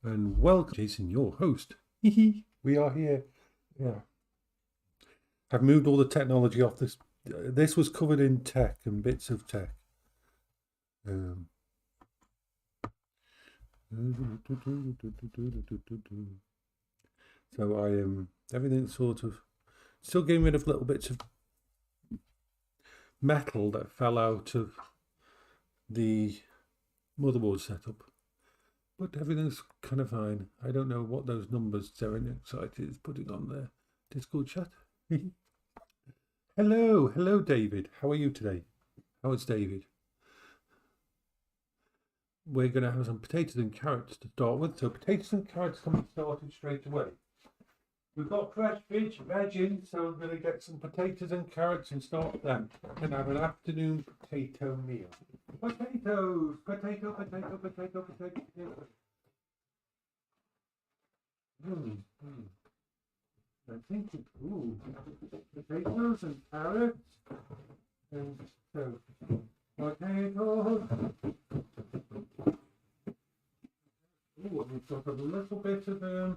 and welcome, Jason, your host. We are here. Yeah, I've moved all the technology off this. This was covered in tech and bits of tech. Um, so I am everything's sort of still getting rid of little bits of metal that fell out of the motherboard setup, but everything's kind of fine. I don't know what those numbers Zeren Excited is putting on their Discord chat. Hello, David. How are you today? How is David? We're going to have some potatoes and carrots to start with. So potatoes and carrots can be started straight away. We've got fresh veg in, so we're going to get some potatoes and carrots and start them. And have an afternoon potato meal. Potatoes, potato. I think potatoes and carrots. And so potatoes. We've got a little bit of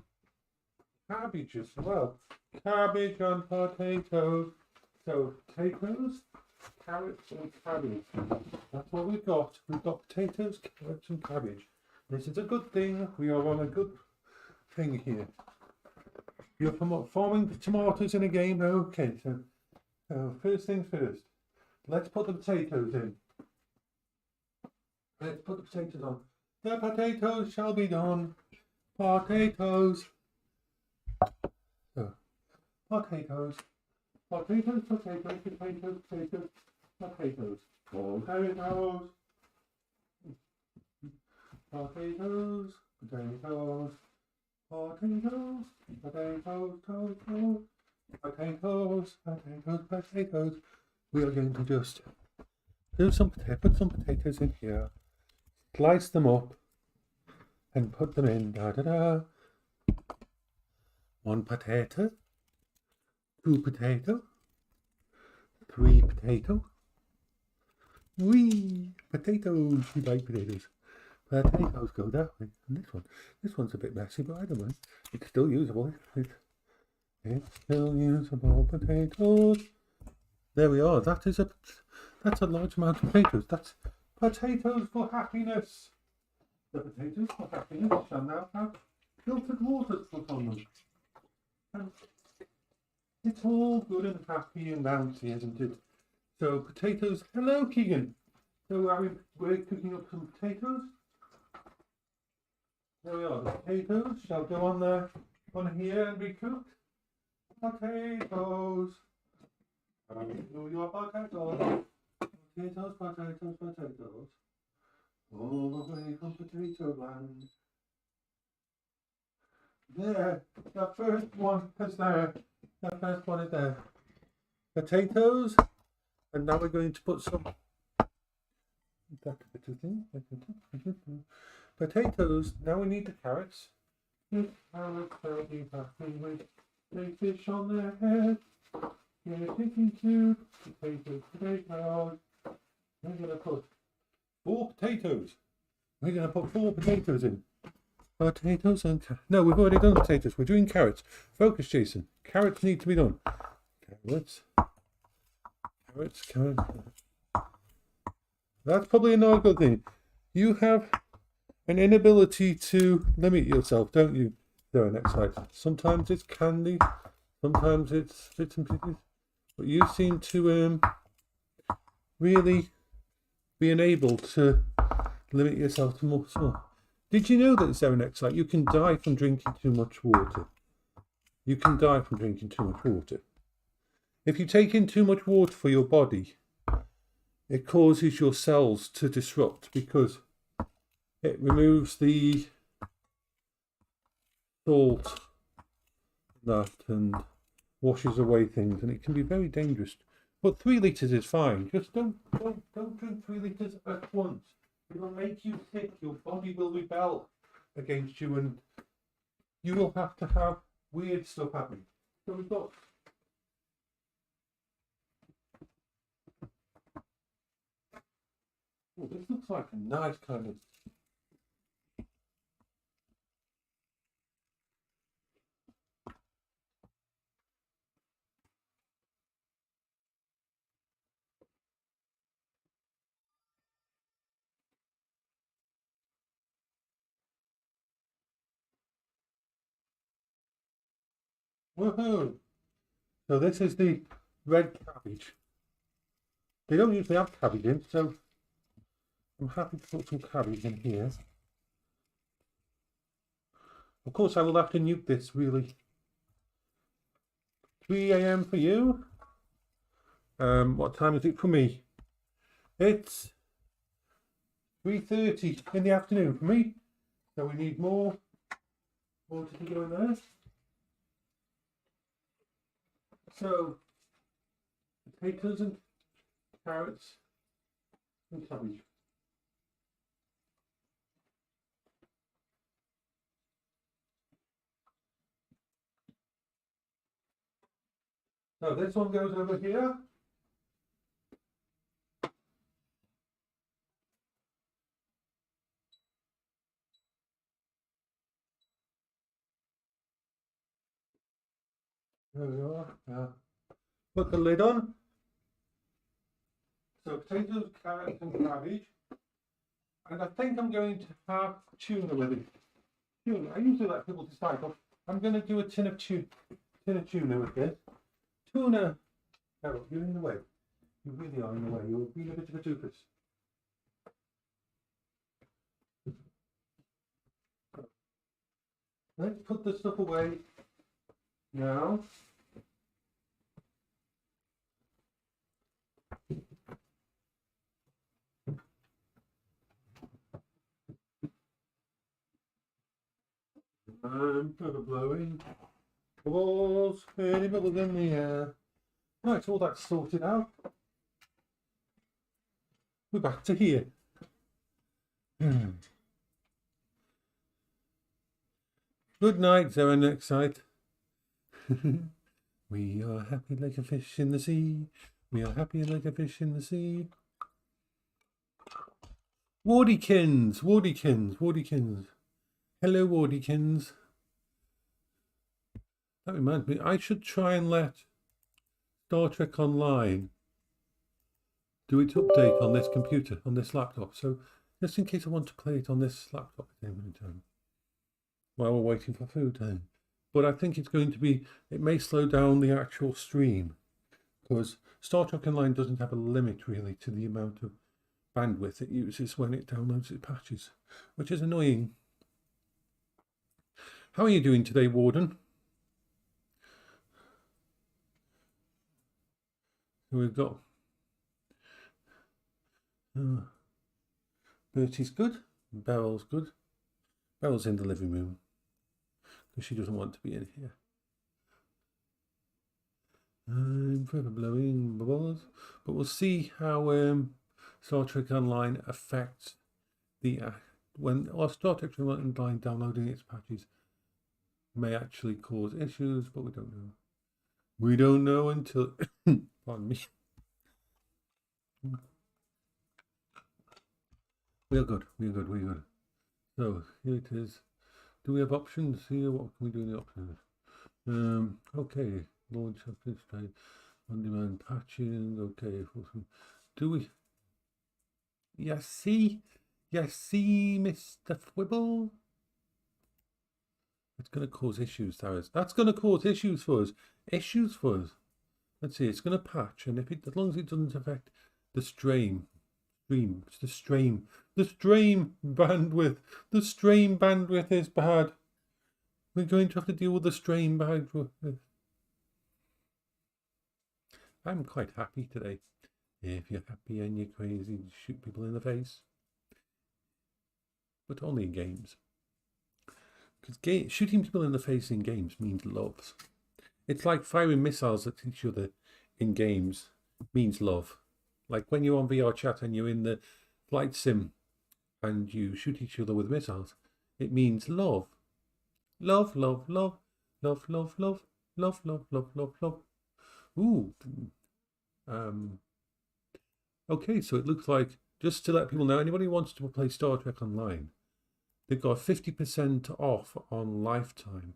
cabbage as well. Cabbage and potatoes. So potatoes, carrots and cabbage. That's what we've got. We've got potatoes, carrots and cabbage. This is a good thing. We are on a good thing here. You're farming tomatoes in a game? Okay, so first things first. Let's put the potatoes in. Let's put the potatoes on. The potatoes shall be done. Potatoes. So, potatoes. Potatoes. Potatoes. Potatoes. Potatoes. We are going to just put some potatoes in here, slice them up, and put them in. One potato, two potato, three potato. Wee potatoes. We like potatoes. Potatoes go that way. And this one's a bit messy, but I don't mind. It's still usable. It's still usable. Potatoes. There we are. That's a large amount of potatoes. That's potatoes for happiness. The potatoes for happiness shall now have filtered water put on them. And it's all good and happy and bouncy, isn't it? So potatoes. Hello, Keegan. So we're cooking up some potatoes. There we are. The potatoes shall go on here and be cooked. Potatoes. Your potatoes. Potatoes. All the way from potato land. There. The first one is there. The first one is there. Potatoes. And now we're going to put some potatoes. Now we need the carrots. Carrots will be happy with a fish on their head. We're taking two potatoes. We're going to put 4 potatoes. We're going to put 4 potatoes in. Potatoes and no, we've already done potatoes. We're doing carrots. Focus, Jason. Carrots need to be done. Carrots. That's probably not a good thing. You have an inability to limit yourself, don't you? There, next slide. Sometimes it's candy, sometimes it's bits and pieces, but you seem to really be unable to limit yourself to more. So, did you know that Zerenex, you can die from drinking too much water? You can die from drinking too much water. If you take in too much water for your body, it causes your cells to disrupt because it removes the salt and washes away things, and it can be very dangerous. But 3 litres is fine. Just don't drink 3 litres at once. It'll make you sick. Your body will rebel against you, and you will have to have weird stuff happen. So we've got. Oh, this looks like a nice kind of Woohoo! So this is the red cabbage. They don't usually have cabbage in, so I'm happy to put some cabbage in here. Of course, I will have to nuke this really. 3 a.m. for you. What time is it for me? It's 3:30 in the afternoon for me. So we need more to go in there. So potatoes and carrots and cabbage. So this one goes over here. There we are. Put the lid on. So potatoes, carrots and cabbage. And I think I'm going to have tuna with it. Tuna. I usually let people decide, but I'm going to do a tin of tuna with this. Tuna. Carol, you're in the way. You really are in the way. You're being a bit of a doofus. Let's put the stuff away now. I'm blowing bubbles, any bubbles in the air. Right, all that's sorted out. We're back to here. Good night, Zoe, next sight. We are happy like a fish in the sea. We are happy like a fish in the sea. Wardykins. Hello, Wardykins. That reminds me, I should try and let Star Trek Online do its update on this computer, on this laptop. So just in case I want to play it on this laptop at any time while we're waiting for food time. But I think it's going to be, it may slow down the actual stream because Star Trek Online doesn't have a limit really to the amount of bandwidth it uses when it downloads its patches, which is annoying. How are you doing today, Warden? We've got Bertie's good, Beryl's good. Beryl's in the living room because she doesn't want to be in here. I'm forever blowing bubbles, but we'll see how Star Trek Online affects the when Star Trek Online downloading its patches may actually cause issues, but we don't know. We don't know until pardon me. We are good. So here it is. Do we have options here? What can we do in the options? Okay, launch up this time. On-demand patching. Okay, do we? Yes, see, Mr. Fwibble. It's going to cause issues, Towers. That's going to cause issues for us. Let's see. It's going to patch, and as long as it doesn't affect the stream bandwidth. The stream bandwidth is bad. We're going to have to deal with the stream bandwidth. I'm quite happy today. If you're happy and you're crazy, shoot people in the face. But only in games. Because shooting people in the face in games means love. It's like firing missiles at each other in games means love. Like when you're on VR chat and you're in the flight sim and you shoot each other with missiles, it means love. Love. Ooh. Okay, so it looks like, just to let people know, anybody who wants to play Star Trek Online, they've got 50% off on lifetime.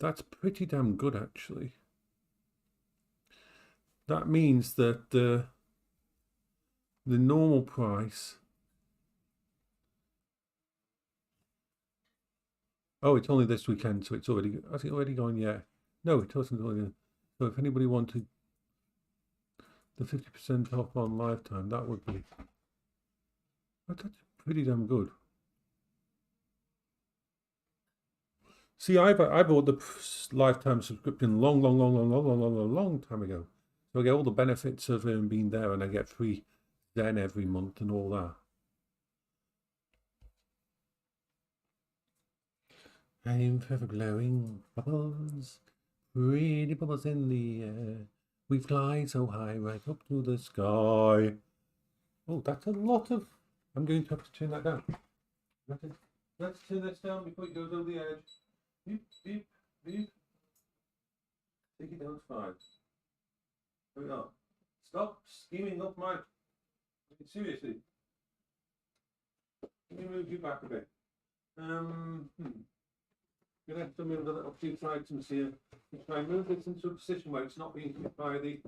That's pretty damn good, actually. That means that the normal price Oh, it's only this weekend, so it's already, has it already gone yet? No, it hasn't already. So if anybody wanted the 50% off on Lifetime, that would be, that's pretty damn good. See, I bought the Lifetime subscription long time ago. So I get all the benefits of being there, and I get free Zen every month and all that. I'm forever blowing bubbles, pretty bubbles in the air. We fly so high right up to the sky. Oh, that's a lot of... I'm going to have to turn that down. Let's turn this down before it goes over the edge. Beep, beep, beep. Take it down to 5. There we are. Stop steaming up my... Seriously. Let me move you back a bit. Gonna have to move the little few items here. Try and move this into a position where it's not being hit by the...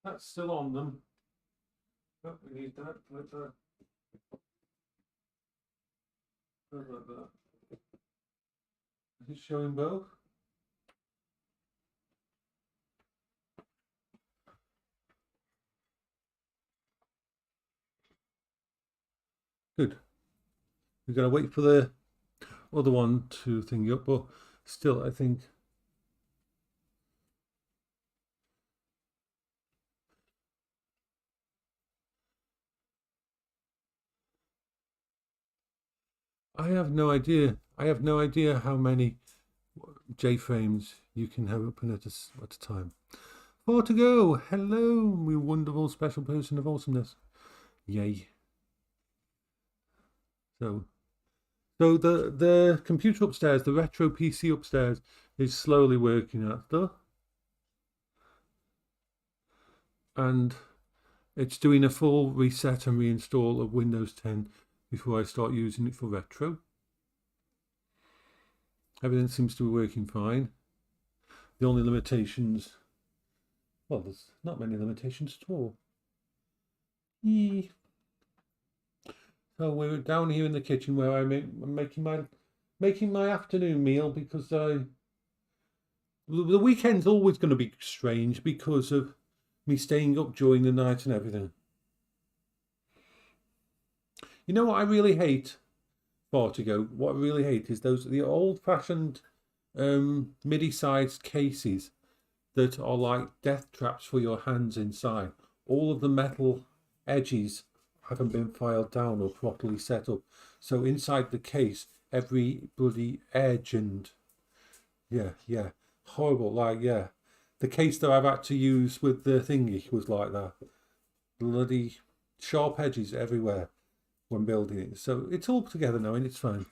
That's still on them. Oh, we need that, like that. Like that. Is it showing both? Good. We've got to wait for the other one to thing up, but still, I think. I have no idea. I have no idea how many J-frames you can have open at a time. 4 to go. Hello, we wonderful special person of awesomeness. Yay. So the computer upstairs, the retro PC upstairs, is slowly working out stuff. And it's doing a full reset and reinstall of Windows 10 before I start using it for retro. Everything seems to be working fine. The only limitations, well, there's not many limitations at all. So we're down here in the kitchen where I'm making my afternoon meal, because the weekend's always going to be strange because of me staying up during the night and everything. You know what I really hate? What I really hate is the old-fashioned MIDI-sized cases that are like death traps for your hands inside. All of the metal edges haven't been filed down or properly set up. So inside the case, every bloody edge and horrible. The case that I've had to use with the thingy was like that. Bloody sharp edges everywhere when building it. So it's all together now and it's fine.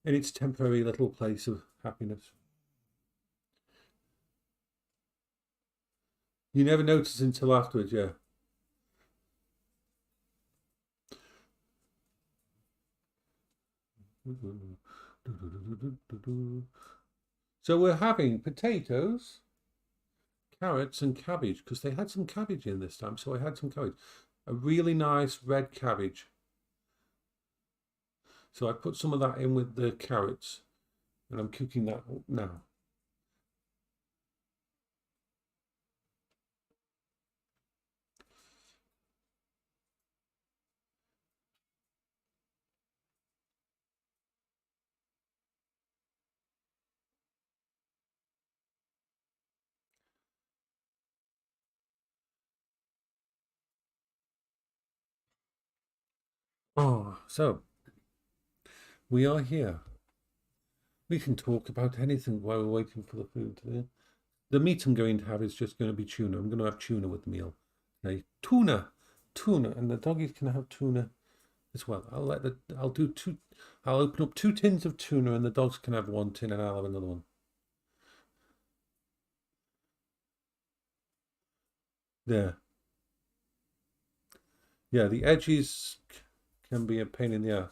In its temporary little place of happiness. You never notice until afterwards, yeah. So we're having potatoes, carrots and cabbage, because they had some cabbage in this time, so I had some cabbage. A really nice red cabbage. So I put some of that in with the carrots, and I'm cooking that up now. Oh, so we are here. We can talk about anything while we're waiting for the food. The meat I'm going to have is just going to be tuna. I'm going to have tuna with the meal. Okay, tuna, and the doggies can have tuna as well. I'll open up 2 tins of tuna, and the dogs can have 1 tin, and I'll have another one. There. Yeah, the edges can be a pain in the ass.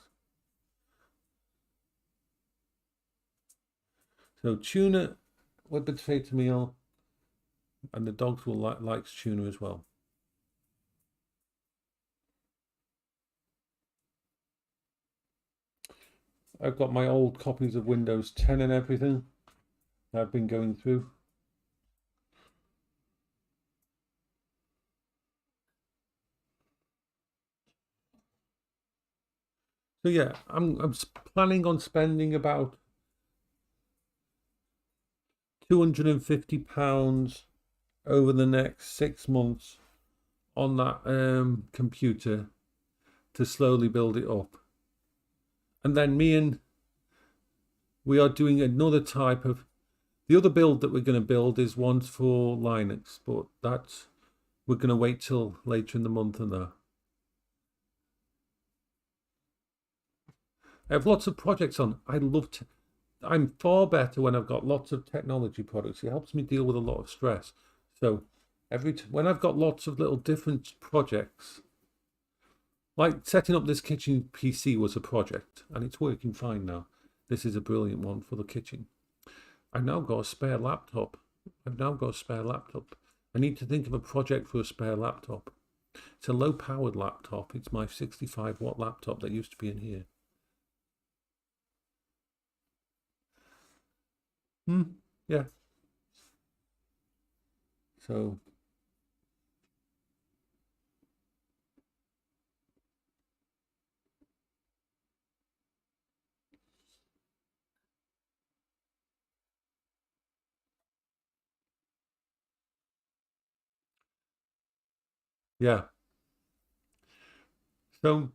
So tuna with the potato meal, and the dogs will like tuna as well. I've got my old copies of Windows 10 and everything that I've been going through. So yeah, I'm planning on spending about £250 over the next 6 months on that computer to slowly build it up. And then we are doing another type of, the other build that we're going to build is one for Linux, but we're going to wait till later in the month on that. I have lots of projects on. I'm far better when I've got lots of technology products. It helps me deal with a lot of stress. So when I've got lots of little different projects, like setting up this kitchen PC was a project, and it's working fine now. This is a brilliant one for the kitchen. I've now got a spare laptop. I need to think of a project for a spare laptop. It's a low-powered laptop. It's my 65-watt laptop that used to be in here. Yeah. So yeah. So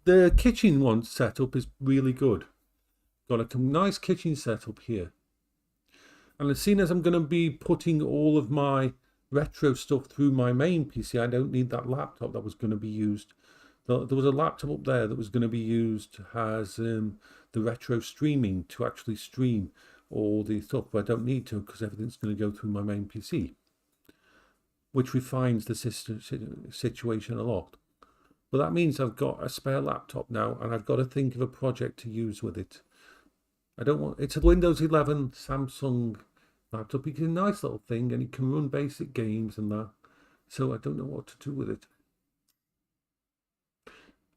the kitchen one setup is really good. Got a nice kitchen setup here. And as soon as I'm going to be putting all of my retro stuff through my main PC, I don't need that laptop that was going to be used. There was a laptop up there that was going to be used as the retro streaming to actually stream all the stuff, but I don't need to because everything's going to go through my main PC, which refines the situation a lot. But that means I've got a spare laptop now, and I've got to think of a project to use with it. It's a Windows 11 Samsung laptop. It's a nice little thing, and it can run basic games and that. So I don't know what to do with it.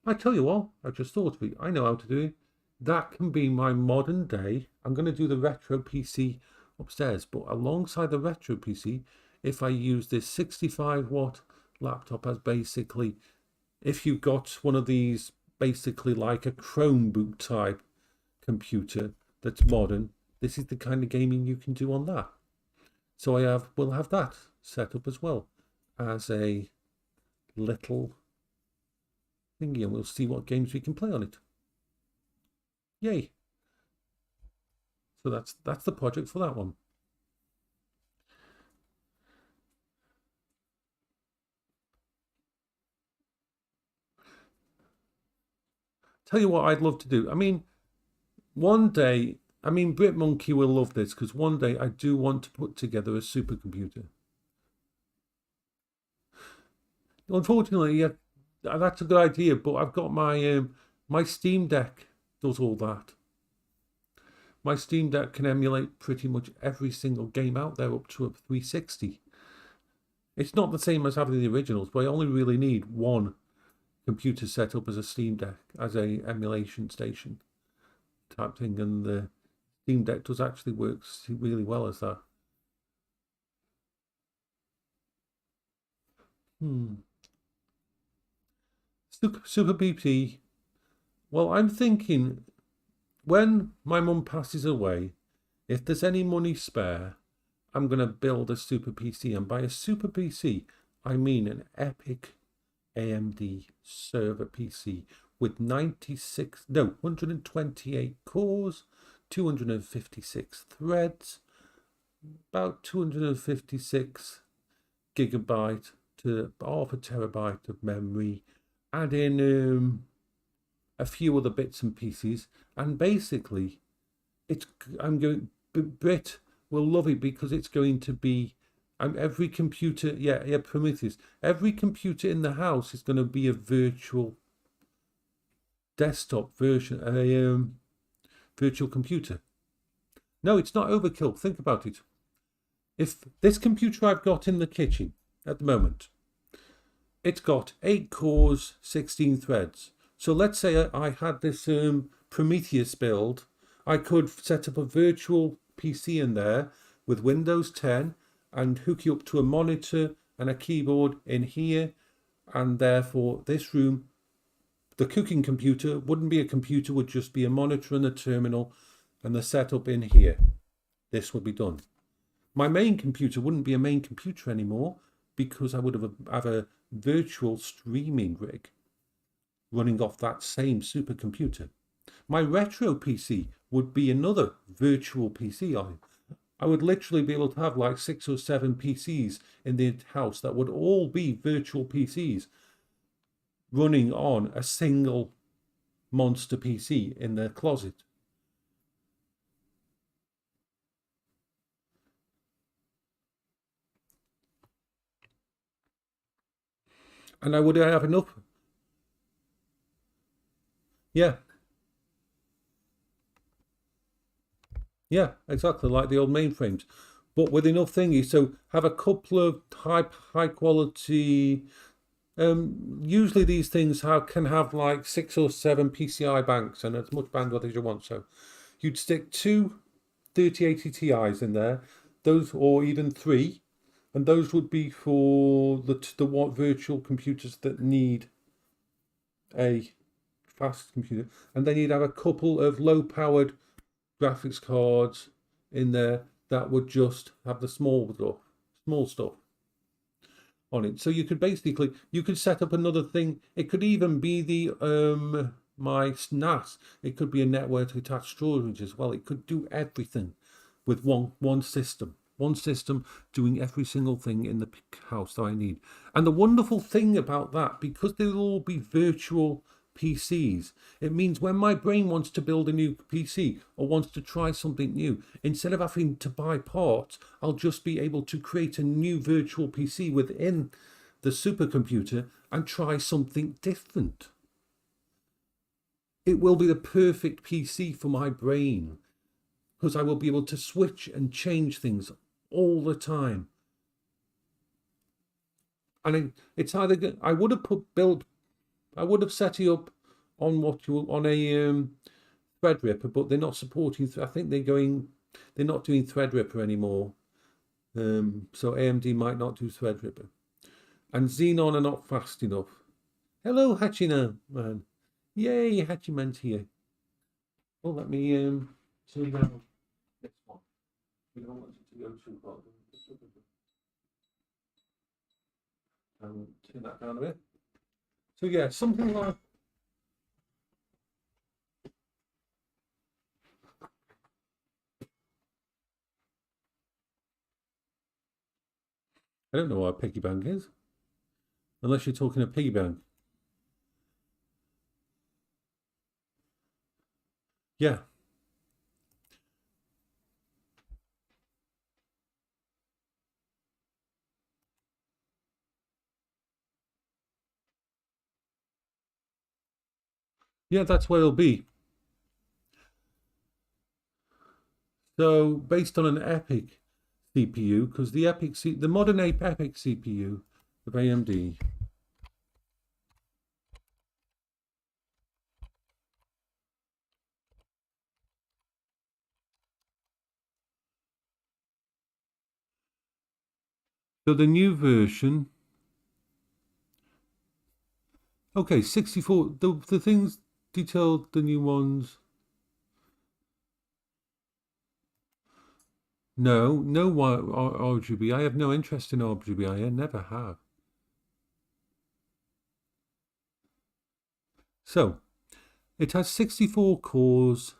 I tell you what, I just thought of it. I know how to do it. That can be my modern day. I'm going to do the retro PC upstairs, but alongside the retro PC, if I use this 65-watt laptop as basically, if you've got one of these basically like a Chromebook type computer that's modern, this is the kind of gaming you can do on that. So we'll have that set up as well as a little thingy, and we'll see what games we can play on it. Yay. So that's the project for that one. Tell you what I'd love to do. I mean, one day, BritMonkey will love this because one day I do want to put together a supercomputer. Unfortunately, yeah, that's a good idea, but I've got my Steam Deck does all that. My Steam Deck can emulate pretty much every single game out there up to a 360. It's not the same as having the originals, but I only really need one computer set up as a Steam Deck, as a emulation station type thing, and the Steam Deck does actually works really well as that. Super PC. Well, I'm thinking when my mum passes away, if there's any money spare, I'm going to build a super PC. And by a super PC, I mean an epic AMD server PC with 128 cores, 256 threads, about 256 gigabyte to half a terabyte of memory, add in a few other bits and pieces, and basically Brit will love it because it's going to be every computer, Prometheus, every computer in the house is going to be a virtual desktop version, a virtual computer. No, it's not overkill. Think about it. If this computer I've got in the kitchen at the moment, it's got 8 cores, 16 threads. So let's say I had this Prometheus build. I could set up a virtual PC in there with Windows 10 and hook you up to a monitor and a keyboard in here, and therefore this room, the cooking computer wouldn't be a computer, would just be a monitor and a terminal and the setup in here. This would be done. My main computer wouldn't be a main computer anymore because I would have a virtual streaming rig running off that same supercomputer. My retro PC would be another virtual PC. I would literally be able to have like 6 or 7 PCs in the house that would all be virtual PCs running on a single monster PC in their closet. And I would have enough. Yeah. Yeah, exactly, like the old mainframes, but with enough thingy. So have a couple of high quality. Usually these things can have like 6 or 7 PCI banks and as much bandwidth as you want. So you'd stick 2 3080 Ti's in there, those, or even 3, and those would be for the virtual computers that need a fast computer. And then you'd have a couple of low powered graphics cards in there that would just have the small stuff on it. So you could basically, you could set up another thing. It could even be the my NAS. It could be a network attached storage as well. It could do everything with one system. One system doing every single thing in the house that I need. And the wonderful thing about that, because they'll all be virtual PCs, it means when my brain wants to build a new PC or wants to try something new, instead of having to buy parts, I'll just be able to create a new virtual PC within the supercomputer and try something different. It will be the perfect PC for my brain because I will be able to switch and change things all the time. And it's either I would have set it up on on a Threadripper, but they're not supporting. I think they're not doing Threadripper anymore. So AMD might not do Threadripper, and Xenon are not fast enough. Hello, Hachina man! Yay, Hachiman's here. Oh, let me turn down this one. We don't want it to go too far. Turn that down a bit. So yeah, something like. I don't know what a piggy bank is, unless you're talking a piggy bank. Yeah. Yeah, that's what it'll be. So based on an EPYC CPU, because the modern EPYC CPU of AMD. So the new version. Okay, 64. The things detailed, the new ones. No RGB. I have no interest in RGB. I never have. So it has 64 cores,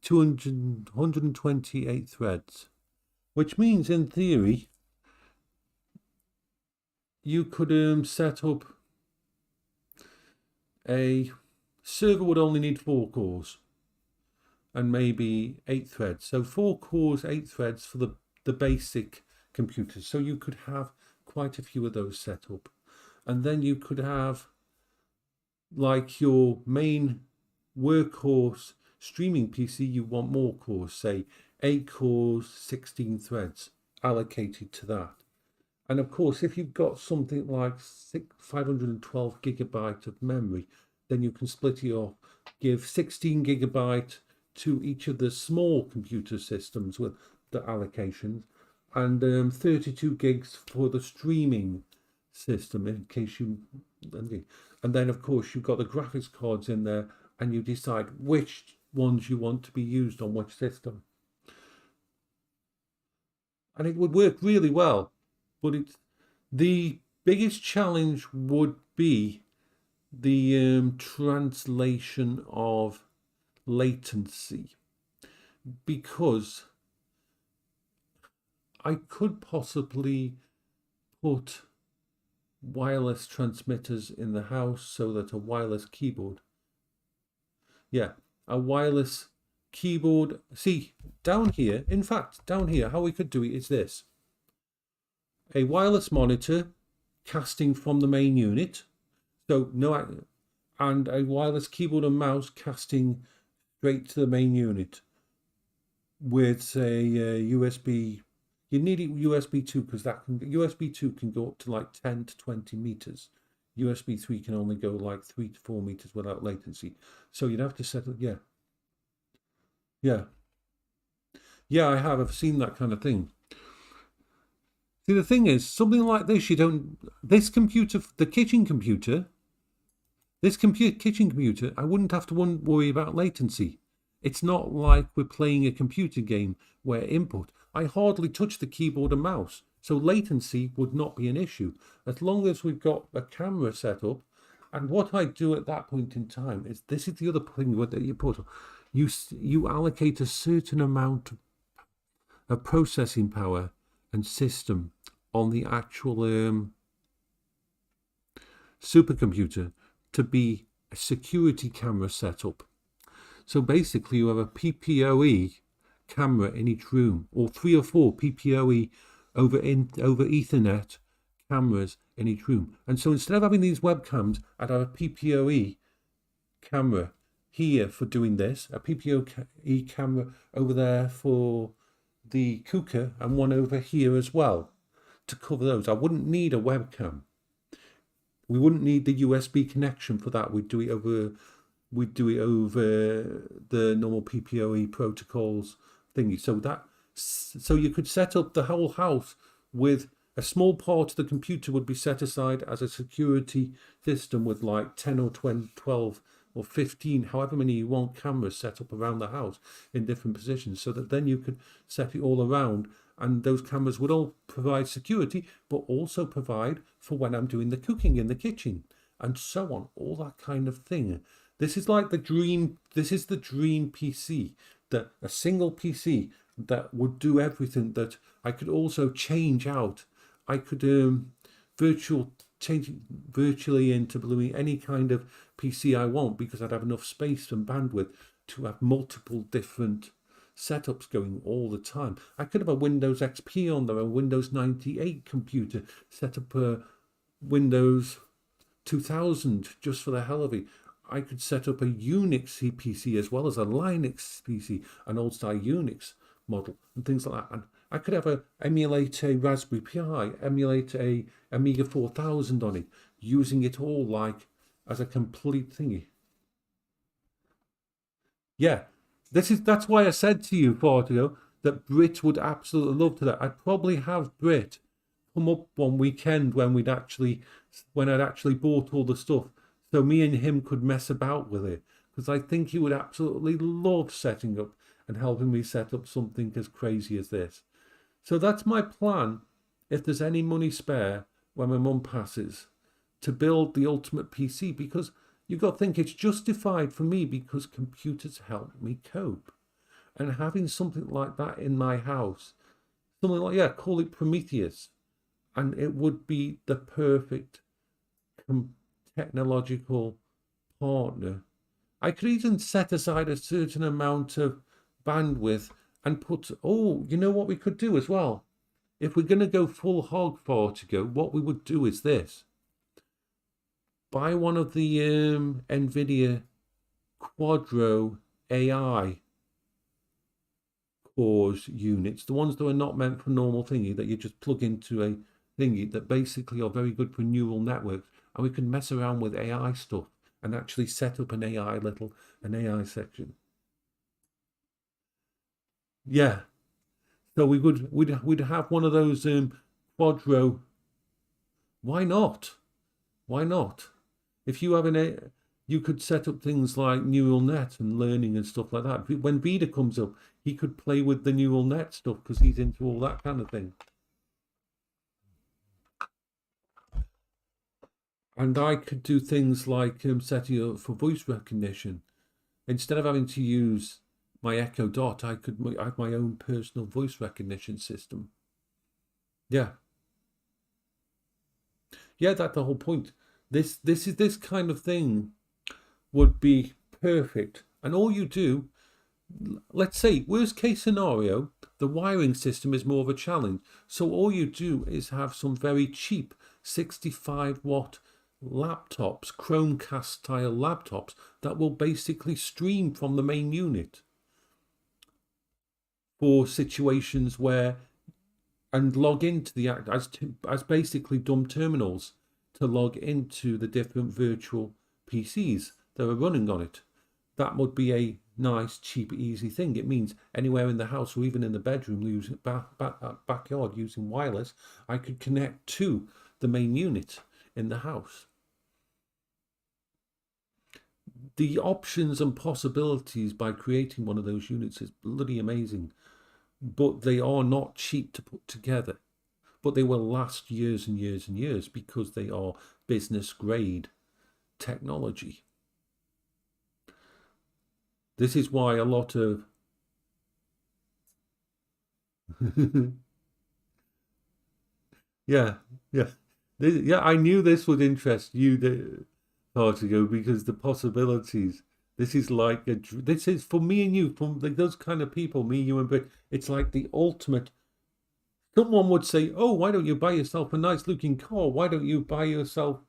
128 threads, which means in theory you could set up a server would only need 4 cores and maybe 8 threads. So 4 cores, 8 threads for the basic computers. So you could have quite a few of those set up. And then you could have like your main workhorse streaming PC, you want more cores, say 8 cores, 16 threads allocated to that. And of course, if you've got something like 512 gigabytes of memory, then you can split it off, give 16 gigabyte to each of the small computer systems with the allocations, and 32 gigs for the streaming system in case you, and then of course you've got the graphics cards in there, and you decide which ones you want to be used on which system. And it would work really well, but the biggest challenge would be the translation of latency, because I could possibly put wireless transmitters in the house so that a wireless keyboard, a wireless keyboard, see down here, in fact down here, how we could do it is this: a wireless monitor casting from the main unit, so no, and a wireless keyboard and mouse casting straight to the main unit with a USB. You need USB 2 because USB 2 can go up to like 10 to 20 meters. USB 3 can only go like 3 to 4 meters without latency. So you'd have to set it. I've seen that kind of thing. See, the thing is, something like this, this computer, the kitchen computer, I wouldn't have to worry about latency. It's not like we're playing a computer game where input, I hardly touch the keyboard and mouse, so latency would not be an issue as long as we've got a camera set up. And what I do at that point in time is, this is the other thing that you put, you allocate a certain amount of processing power and system on the actual supercomputer to be a security camera setup. So basically you have a PPOE camera in each room, or 3 or 4 PPOE over Ethernet cameras in each room. And so instead of having these webcams, I'd have a PPOE camera here for doing this, a PPOE camera over there for the cooker, and one over here as well to cover those. I wouldn't need a webcam. We wouldn't need the USB connection for that. We'd do it over the normal PPOE protocols thingy. So you could set up the whole house with a small part of the computer would be set aside as a security system with like 10 or 20, 12 or 15, however many you want, cameras set up around the house in different positions, so that then you could set it all around, and those cameras would all provide security, but also provide for when I'm doing the cooking in the kitchen, and so on, all that kind of thing. This is like the dream PC, that a single PC that would do everything, that I could also change out. I could change it virtually into any kind of PC I want, because I'd have enough space and bandwidth to have multiple different setups going all the time. I could have a Windows XP on there, a Windows 98 computer, set up a Windows 2000 just for the hell of it. I could set up a Unix PC as well as a Linux PC, an old style Unix model and things like that. And I could emulate a Raspberry Pi, emulate a Amiga 4000 on it, using it all like as a complete thingy. Yeah, that's why I said to you, Porto, that Brit would absolutely love to that. I'd probably have Brit come up one weekend when I'd actually bought all the stuff, so me and him could mess about with it, because I think he would absolutely love setting up and helping me set up something as crazy as this. So that's my plan, if there's any money spare when my mum passes, to build the ultimate PC, because you've got to think it's justified for me because computers help me cope. And having something like that in my house, something like, call it Prometheus, and it would be the perfect technological partner. I could even set aside a certain amount of bandwidth and put, you know what we could do as well? If we're going to go full hog for Portico, what we would do is this. Buy one of the NVIDIA Quadro AI cores units, the ones that are not meant for normal thingy, that you just plug into a thingy, that basically are very good for neural networks, and we can mess around with AI stuff and actually set up an AI section. Yeah. So we'd have one of those Quadro. Why not? Why not? If you have you could set up things like neural net and learning and stuff like that. When Vida comes up, he could play with the neural net stuff because he's into all that kind of thing. And I could do things like setting up for voice recognition. Instead of having to use my Echo Dot, I could have my own personal voice recognition system. Yeah. Yeah, that's the whole point. This kind of thing would be perfect. And all you do, let's say, worst case scenario, the wiring system is more of a challenge. So all you do is have some very cheap 65-watt laptops, Chromecast style laptops, that will basically stream from the main unit for situations where, and log into the act as basically dumb terminals to log into the different virtual PCs that are running on it. That would be a nice, cheap, easy thing. It means anywhere in the house or even in the bedroom, using backyard using wireless, I could connect to the main unit in the house. The options and possibilities by creating one of those units is bloody amazing, but they are not cheap to put together. But they will last years and years and years because they are business grade technology. This is why a lot of yeah, I knew this would interest you, Partigo, because the possibilities. This is like this is for me and you, from those kind of people, me, you, and Brit. It's like the ultimate. Someone would say, "Oh, why don't you buy yourself a nice looking car? Why don't you buy yourself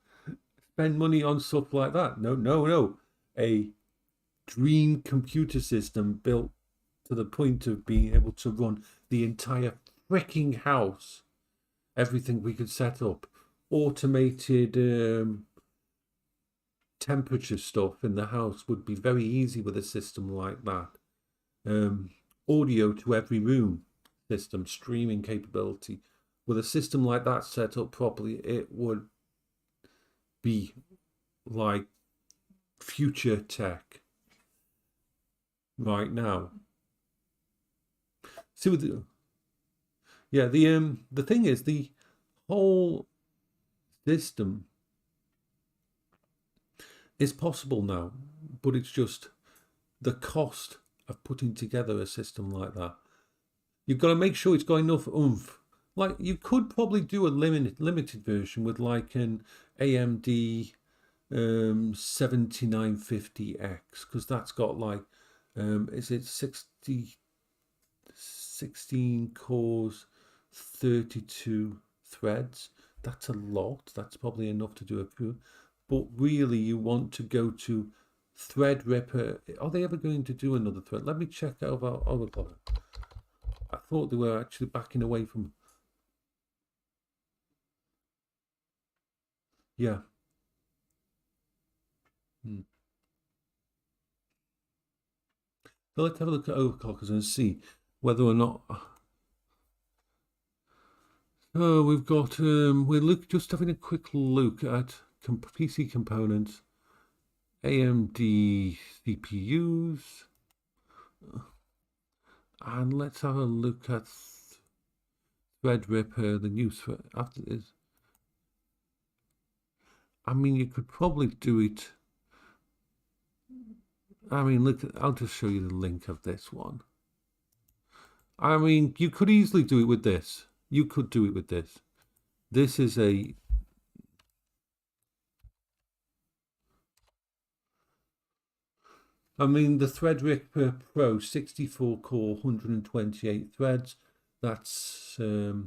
spend money on stuff like that?" No. A dream computer system built to the point of being able to run the entire freaking house. Everything we could set up, automated temperature stuff in the house would be very easy with a system like that. Audio to every room system, streaming capability. With a system like that set up properly, it would be like future tech right now. See, with the thing is, the whole system is possible now, but it's just the cost of putting together a system like that. You've got to make sure it's got enough oomph. Like, you could probably do a limited version with like an AMD 7950X, because that's got like is it 16 cores, 32 threads. That's a lot. That's probably enough to do a few. But really, you want to go to Threadripper. Are they ever going to do another thread? Let me check out Overclocker. I thought they were actually backing away from. Yeah. So let's have a look at overclockers and see whether or not. Oh, we've got. We're just having a quick look at PC components, AMD CPUs, and let's have a look at Threadripper, the new thread after this. I mean, you could probably do it. I mean, look, I'll just show you the link of this one. I mean, you could easily do it with this. You could do it with this. This is a. I mean, the Threadripper Pro 64 core, 128 threads. That's so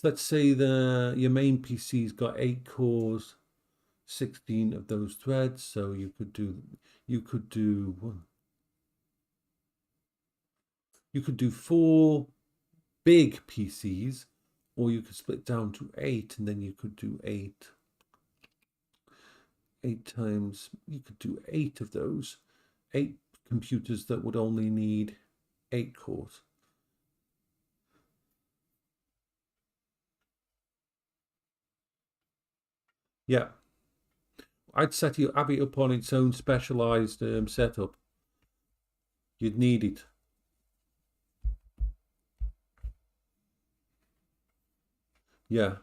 let's say your main PC's got 8 cores, 16 of those threads. So you could do 4 big PCs, or you could split down to 8, and then you could do 8 8 times, you could do 8 of those. 8 computers that would only need 8 cores. Yeah, I'd have it up on its own specialized setup. You'd need it. Yeah.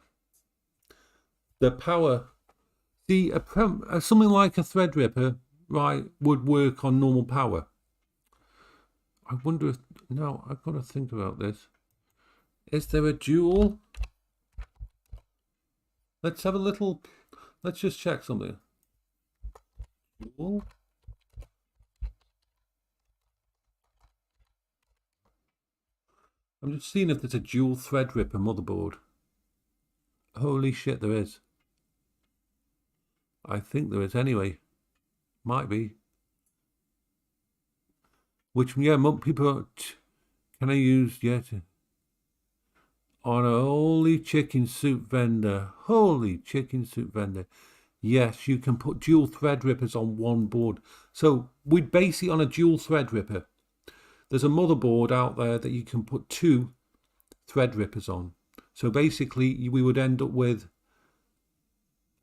The power. See, something like a Threadripper, right, would work on normal power. I wonder if, no, I've got to think about this. Is there a dual? Let's have a little, let's just check something. Dual? I'm just seeing if there's a dual Threadripper motherboard. Holy shit, there is. I think there is anyway. Might be. Which, yeah, people, can I use, yeah, on a holy chicken soup vendor. Holy chicken soup vendor. Yes, you can put dual Threadrippers on one board. So we'd base it on a dual Threadripper. There's a motherboard out there that you can put 2 Threadrippers on. So basically, we would end up with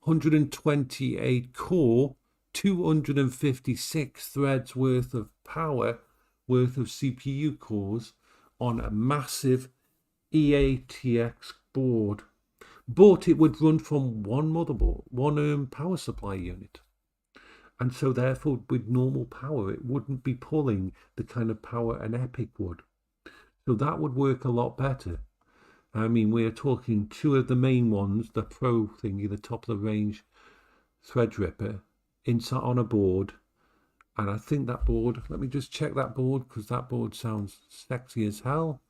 128 core, 256 threads worth of power, worth of CPU cores on a massive EATX board. But it would run from one motherboard, one power supply unit. And so therefore, with normal power, it wouldn't be pulling the kind of power an EPYC would. So that would work a lot better. I mean, we're talking 2 of the main ones, the Pro thingy, the top of the range Threadripper, inside on a board. And I think that board, let me just check that board, because that board sounds sexy as hell.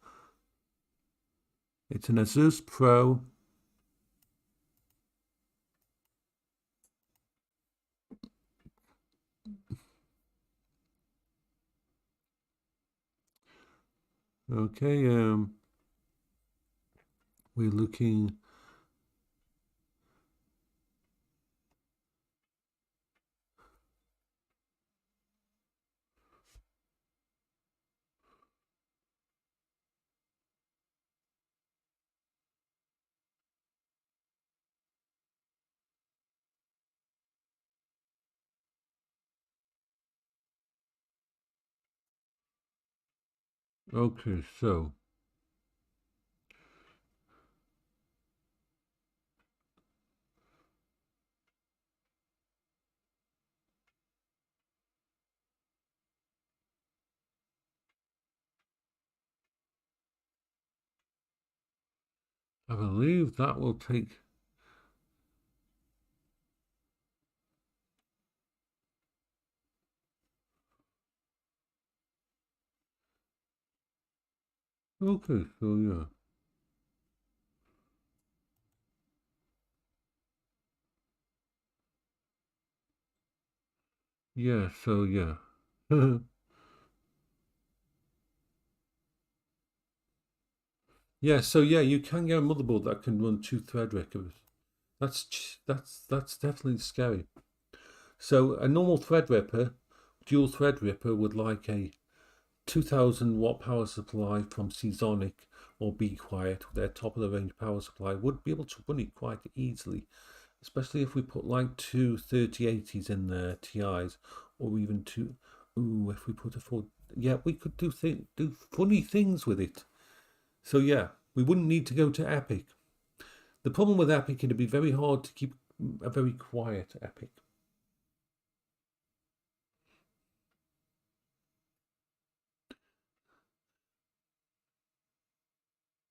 It's an Asus Pro. Okay, we're looking. Okay, so I believe that will take. Okay, so yeah. Yeah, so yeah. Yeah, so yeah, you can get a motherboard that can run 2 Threadrippers. That's definitely scary. So a normal Threadripper, dual Threadripper, would like a 2000 watt power supply from Seasonic or Be Quiet, their top of the range power supply, would be able to run it quite easily, especially if we put like 2 3080s in there, TIs, or even 2. Ooh, if we put a 4, yeah, we could do funny things with it. So yeah, we wouldn't need to go to EPYC. The problem with EPYC, it'd be very hard to keep a very quiet EPYC.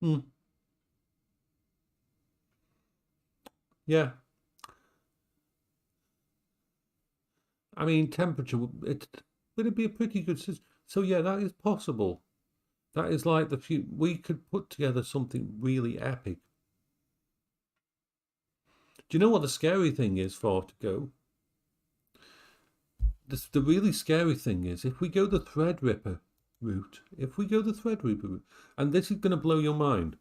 Hmm. Yeah. I mean, temperature, would it be a pretty good system? So yeah, that is possible. That is like we could put together something really epic. Do you know what the scary thing is for to go? The really scary thing is if we go the Threadripper route, and this is going to blow your mind.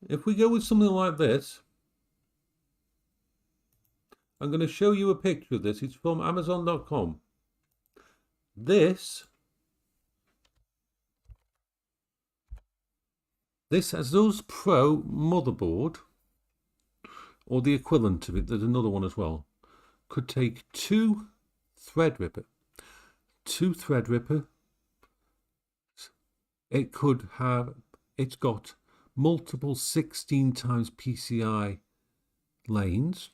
If we go with something like this, I'm going to show you a picture of this. It's from Amazon.com. This Asus Pro motherboard, or the equivalent of it, there's another one as well, could take two Threadripper. It could have, it's got multiple 16 times PCI lanes.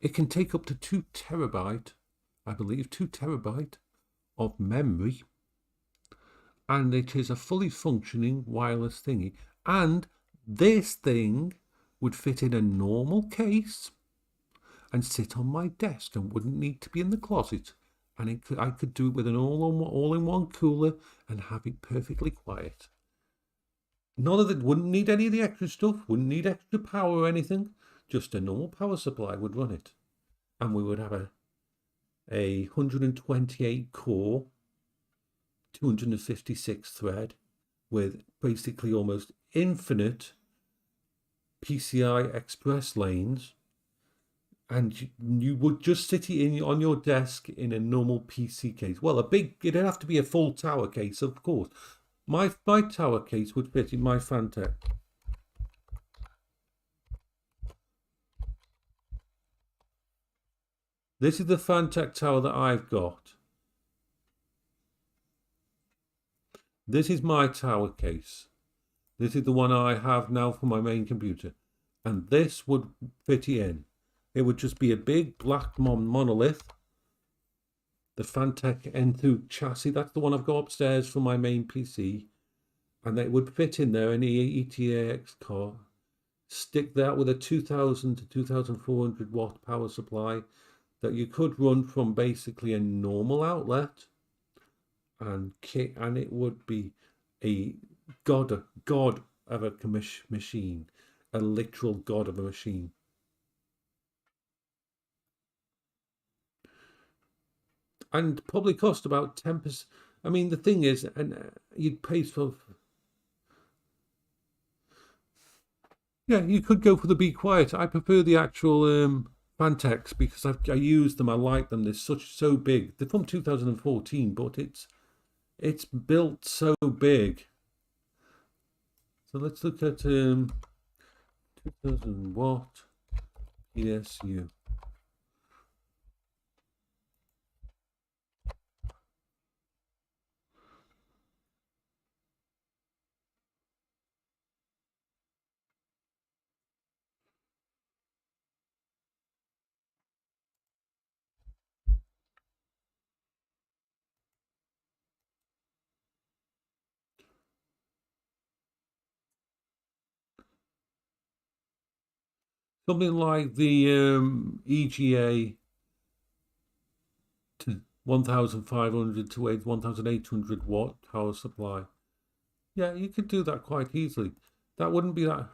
It can take up to 2 terabyte, I believe, 2 terabyte of memory. And it is a fully functioning wireless thingy. And this thing would fit in a normal case and sit on my desk and wouldn't need to be in the closet. And I could do it with an all-in-one cooler and have it perfectly quiet. None of it, wouldn't need any of the extra stuff, wouldn't need extra power or anything. Just a normal power supply would run it. And we would have a 128 core, 256 thread with basically almost infinite PCI Express lanes. And you would just sit it on your desk in a normal PC case. Well, it'd have to be a full tower case, of course. My tower case would fit in my Phanteks. This is the Phanteks tower that I've got. This is my tower case. This is the one I have now for my main computer. And this would fit in. It would just be a big black monolith. The Phanteks Enthuse chassis, that's the one I've got upstairs for my main PC. And it would fit in there, any ETAX car. Stick that with a 2000 to 2400 watt power supply that you could run from basically a normal outlet. And it would be a god of a machine. A literal god of a machine. And probably cost about 10%. I mean, the thing is, and you'd pay for. Yeah, you could go for the Be Quiet. I prefer the actual Phanteks because I use them. I like them. They're so big. They're from 2014, but it's built so big. So let's look at 2000 watt PSU. Something like the EGA to 1500 to 1800 watt power supply. Yeah, you could do that quite easily. That wouldn't be that.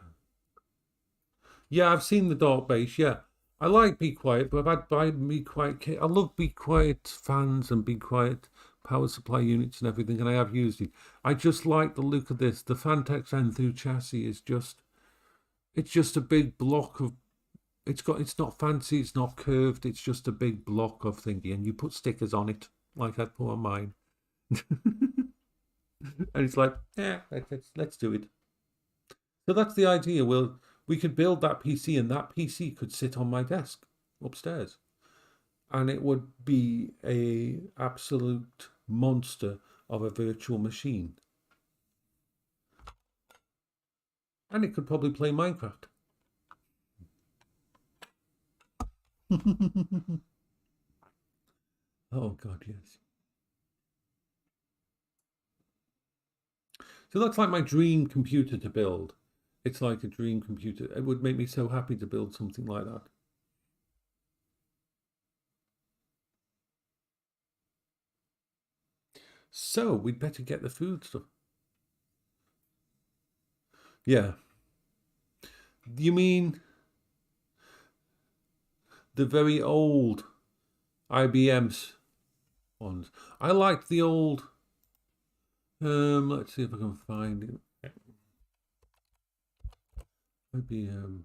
Yeah, I've seen the Dark Base. Yeah, I like Be Quiet, but I've had Be Quiet. I love Be Quiet fans and Be Quiet power supply units and everything, and I have used it. I just like the look of this. The Phanteks Enthuse chassis is it's just a big block of. It's not fancy. It's not curved. It's just a big block of thingy, and you put stickers on it, like I put on mine. And it's like, yeah, let's do it. So that's the idea. We could build that PC, and that PC could sit on my desk upstairs, and it would be a absolute monster of a virtual machine, and it could probably play Minecraft. Oh God, yes. So that's like my dream computer to build. It's like a dream computer. It would make me so happy to build something like that. So we'd better get the food stuff. Yeah. You mean the very old IBM's ones? I liked the old. Let's see if I can find it. IBM.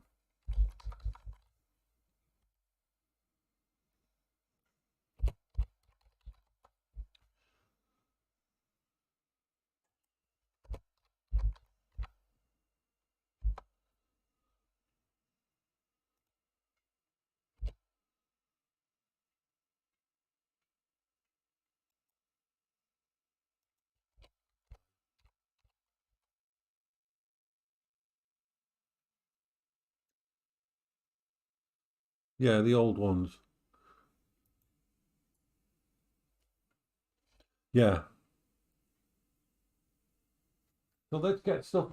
Yeah, the old ones. Yeah. So let's get stuff.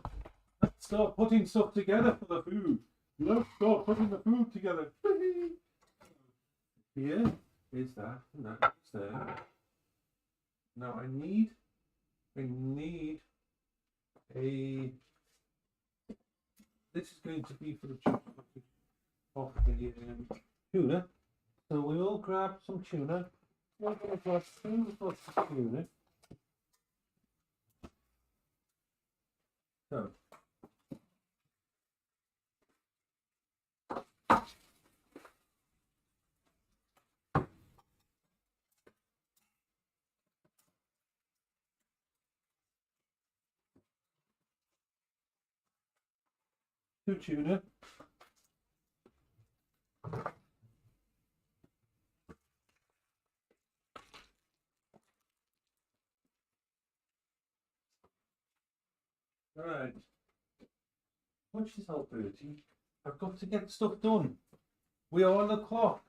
Let's start putting stuff together for the food. Let's start putting the food together. Here is that, and that's there. Now I need a. This is going to be for the of the tuna. So we will grab some tuna. We're going to grab 2 lots of tuna. So. Two tuna. Alright. Watch yourself, Bertie. I've got to get stuff done. We are on the clock.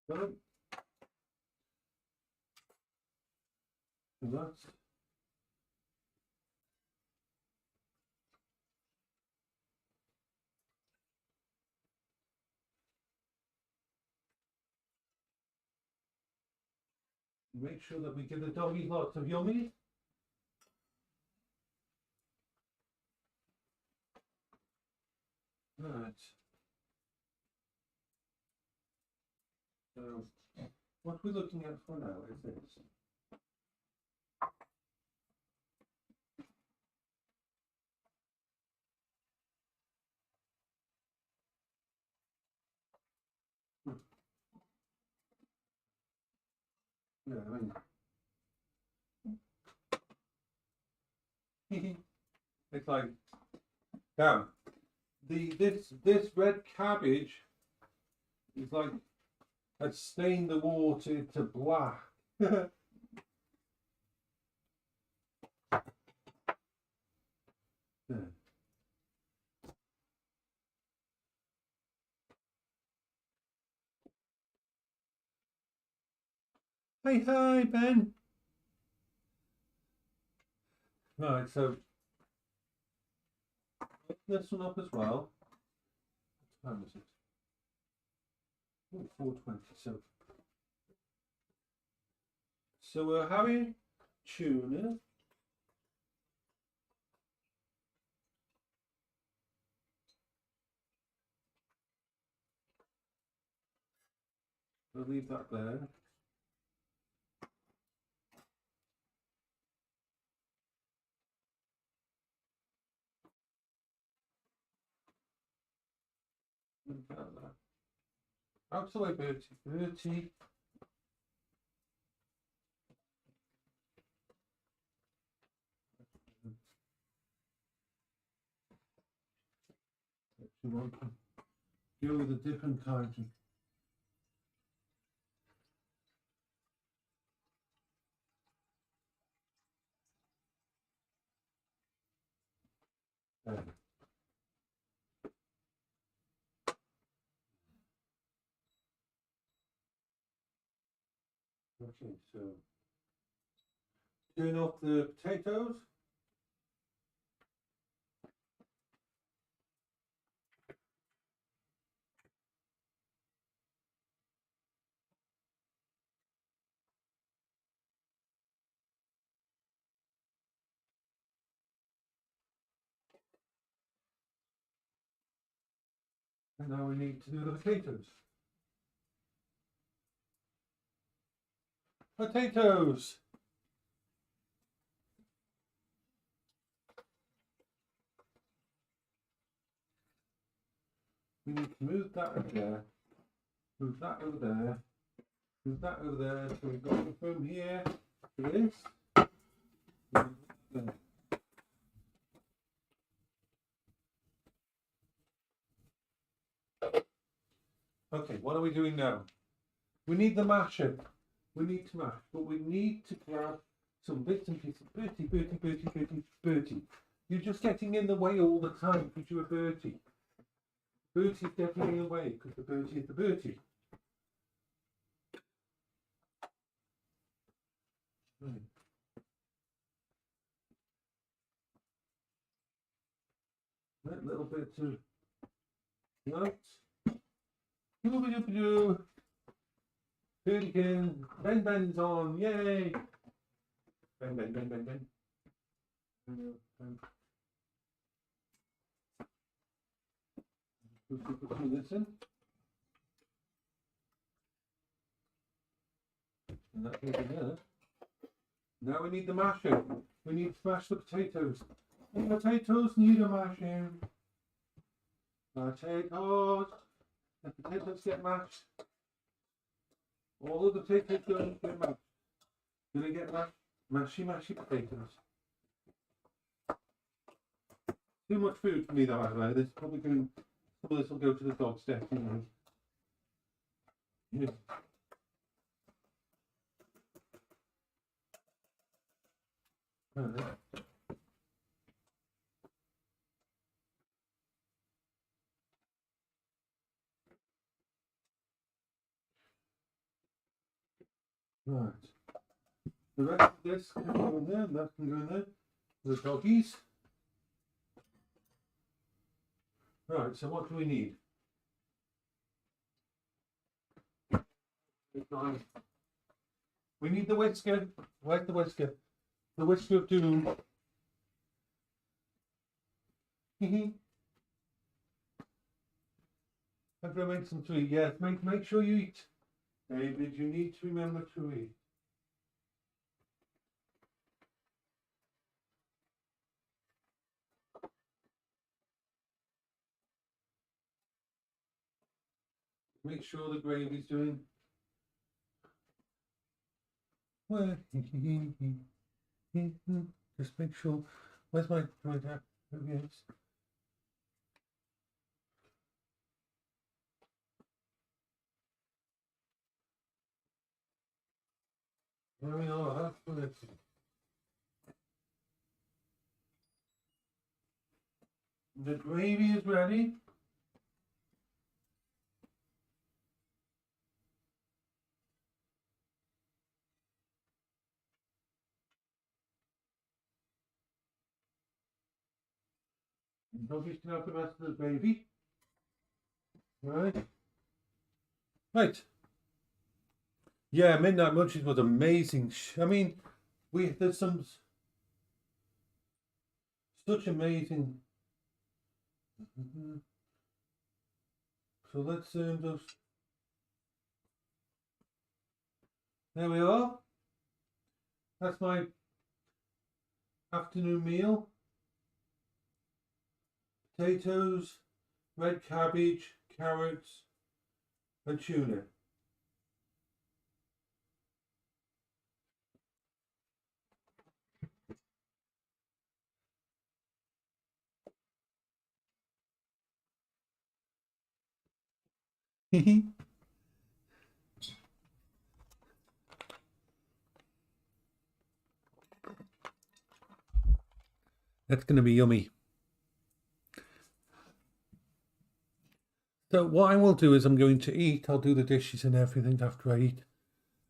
So that's make sure that we give the doggy lots of yummy. Right. So what we're looking at for now is this. Yeah, I mean, it's like, damn, this red cabbage is like has stained the water to black. Yeah. Hey, hi, Ben. Right, so this one up as well. What time is it? Oh, 4:20. So we're having tuna. We'll leave that there. Out the way, Bertie. Bertie. You want to go with a different kind of. Okay, so turn off the potatoes. And now we need to do the potatoes. Potatoes. We need to move that over there. Move that over there. Move that over there. So we've got the from here to this. Okay, what are we doing now? We need the masher. We need to mash, but we need to grab some bits and pieces. Bertie, Bertie, Bertie, Bertie, Bertie. You're just getting in the way all the time because you're a Bertie. Bertie's getting in the way because the Bertie is the Bertie. Right. That little bit of light. Doo-ba-doo-ba-doo. Hooligan. Ben Ben's on. Yay. Ben, Ben, Ben, Ben, Ben. Put this in. And that goes in there. Now we need the masher. We need to smash the potatoes. The potatoes need a mashing. Potatoes. The potatoes get mashed. All of the potatoes going to get mashed. Gonna get mashed. Mashy, mashy potatoes. Too much food for me though, by the way. This is probably going. Some of this will go to the dogs definitely. Yeah. Right. The rest of this can go in there, and that can go in there. The doggies. Right, so what do we need? We need the whisker. Where's the whisker? The whisker of doom. I'm gonna make some to eat. Yes, make sure you eat. David, you need to remember to eat. Make sure the gravy's doing well. Just make sure. Where's my tap? Oh, yes. There we are. That's it. The gravy is ready. Doggies can have the rest of the gravy. Right. Right. Yeah, Midnight Munchies was amazing. I mean, there's some such amazing. So let's just. There we are. That's my afternoon meal. Potatoes, red cabbage, carrots, and tuna. That's going to be yummy. So what I will do is I'm going to eat. I'll do the dishes and everything after I eat,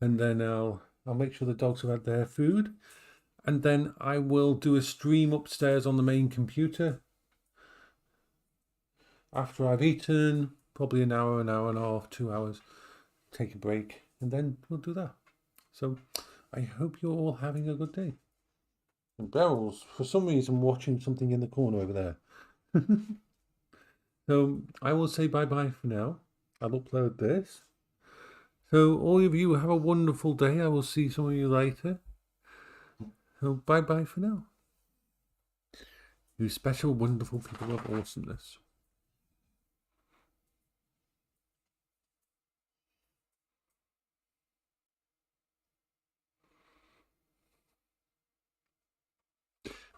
and then I'll make sure the dogs have had their food, and then I will do a stream upstairs on the main computer after I've eaten, probably an hour and a half, 2 hours. Take a break, and then we'll do that. So I hope you're all having a good day. And Beryl's, for some reason, watching something in the corner over there. So I will say bye-bye for now. I'll upload this. So all of you have a wonderful day. I will see some of you later. So bye-bye for now. You special, wonderful people of awesomeness.